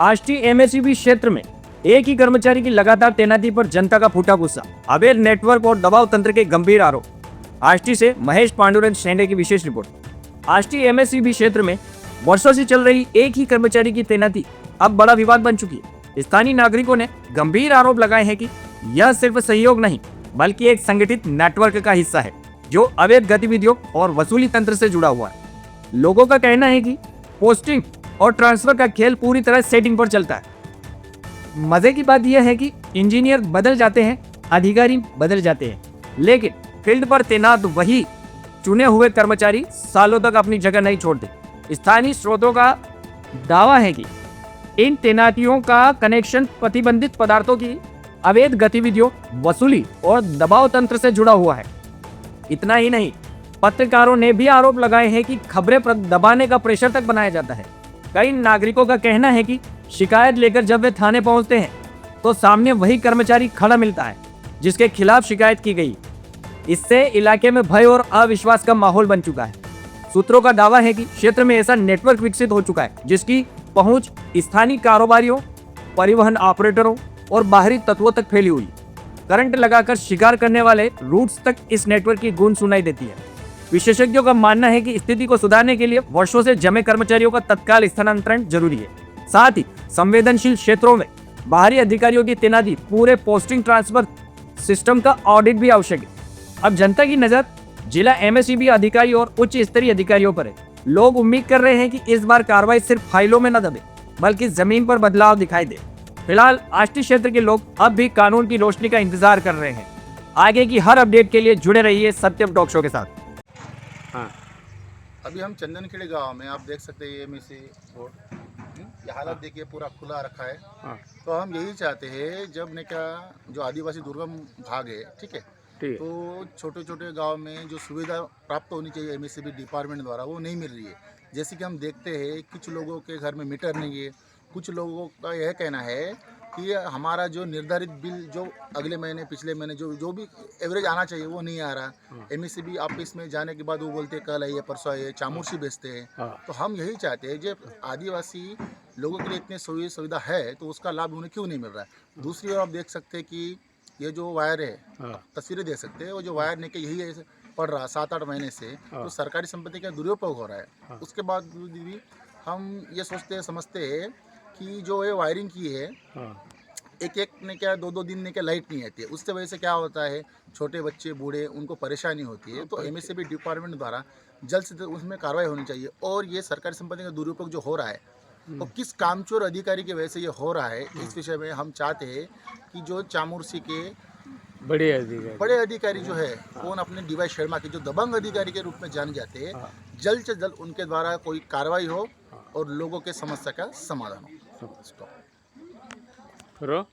Ashti MSEB क्षेत्र में एक ही कर्मचारी की लगातार तैनाती पर जनता का फूटा गुस्सा, अवैध नेटवर्क और दबाव तंत्र के गंभीर आरोप। आष्टी से महेश पांडुरंग शेंडे की विशेष रिपोर्ट। आष्टी एमएसईबी क्षेत्र में वर्षों से चल रही एक ही कर्मचारी की तैनाती अब बड़ा विवाद बन चुकी है। स्थानीय नागरिकों ने गंभीर आरोप लगाए हैं कि यह सिर्फ सहयोग नहीं बल्कि एक संगठित नेटवर्क का हिस्सा है जो अवैध गतिविधियों और वसूली तंत्र से जुड़ा हुआ है। लोगों का कहना है कि पोस्टिंग और ट्रांसफर का खेल पूरी तरह सेटिंग पर चलता है। मजे की बात यह है कि इंजीनियर बदल जाते हैं, अधिकारी बदल जाते हैं, लेकिन फील्ड पर तैनात वही चुने हुए कर्मचारी सालों तक अपनी जगह नहीं छोड़ते। स्थानीय स्रोतों का दावा है कि इन तैनातियों का कनेक्शन प्रतिबंधित पदार्थों की अवैध गतिविधियों, वसूली और दबाव तंत्र से जुड़ा हुआ है। इतना ही नहीं, पत्रकारों ने भी आरोप लगाए हैं कि खबरें दबाने का प्रेशर तक बनाया जाता है। कई नागरिकों का कहना है कि शिकायत लेकर जब वे थाने पहुंचते हैं तो सामने वही कर्मचारी खड़ा मिलता है जिसके खिलाफ शिकायत की गई। इससे इलाके में भय और अविश्वास का माहौल बन चुका है। सूत्रों का दावा है कि क्षेत्र में ऐसा नेटवर्क विकसित हो चुका है जिसकी पहुंच स्थानीय कारोबारियों, परिवहन ऑपरेटरों और बाहरी तत्वों तक फैली हुई। करंट लगाकर शिकार करने वाले रूट्स तक इस नेटवर्क की गूंज सुनाई देती है। विशेषज्ञों का मानना है कि स्थिति को सुधारने के लिए वर्षों से जमे कर्मचारियों का तत्काल स्थानांतरण जरूरी है। साथ ही संवेदनशील क्षेत्रों में बाहरी अधिकारियों की तैनाती, पूरे पोस्टिंग ट्रांसफर सिस्टम का ऑडिट भी आवश्यक है। अब जनता की नजर जिला एमएसईबी अधिकारी और उच्च स्तरीय अधिकारियों पर है। लोग उम्मीद कर रहे हैं कि इस बार कार्रवाई सिर्फ फाइलों में न दबे बल्कि जमीन पर बदलाव दिखाई दे। फिलहाल आष्टी क्षेत्र के लोग अब भी कानून की रोशनी का इंतजार कर रहे हैं। आगे की हर अपडेट के लिए जुड़े रहिए सत्यम टॉक शो के साथ। हाँ, अभी हम चंदनखेड़े गांव में, आप देख सकते हैं एमएसई रोड, ये हालत देखिए पूरा खुला रखा है। हाँ, तो हम यही चाहते हैं, जब ने क्या जो आदिवासी दुर्गम भाग है, ठीक है, तो छोटे छोटे गांव में जो सुविधा प्राप्त होनी चाहिए एमएसईबी डिपार्टमेंट द्वारा वो नहीं मिल रही है। जैसे कि हम देखते हैं कुछ लोगों के घर में मीटर नहीं है, कुछ लोगों का यह कहना है कि हमारा जो निर्धारित बिल जो अगले महीने, पिछले महीने जो भी एवरेज आना चाहिए वो नहीं आ रहा। एमएसईबी ऑफिस में जाने के बाद वो बोलते हैं कल आइए, परसों आइए, चामुर्सी भेजते हैं। तो हम यही चाहते हैं, जब आदिवासी लोगों के लिए इतनी सुविधा है तो उसका लाभ उन्हें क्यों नहीं मिल रहा है। दूसरी ओर आप देख सकते हैं कि ये जो वायर है, तस्वीरें देख सकते हैं, वो जो वायर लेके यही पड़ रहा 7-8 महीने से, तो सरकारी संपत्ति का दुरुपयोग हो रहा है। उसके बाद भी हम ये सोचते समझते हैं कि जो ये वायरिंग की है, एक ने क्या 2-2 दिन ने क्या लाइट नहीं आती है, उससे वजह से क्या होता है, छोटे बच्चे, बूढ़े, उनको परेशानी होती है। तो एमएसईबी डिपार्टमेंट द्वारा जल्द से जल्द उसमें कार्रवाई होनी चाहिए। और ये सरकारी संपत्ति का दुरुपयोग जो हो रहा है तो किस कामचोर अधिकारी की वजह से ये हो रहा है, इस विषय में हम चाहते हैं कि जो चामुर्सी के बड़े अधिकारी जो है, कौन अपने डीवाई शर्मा के जो दबंग अधिकारी के रूप में जाने जाते हैं, जल्द से जल्द उनके द्वारा कोई कार्रवाई हो और लोगों के समस्या का समाधान हो।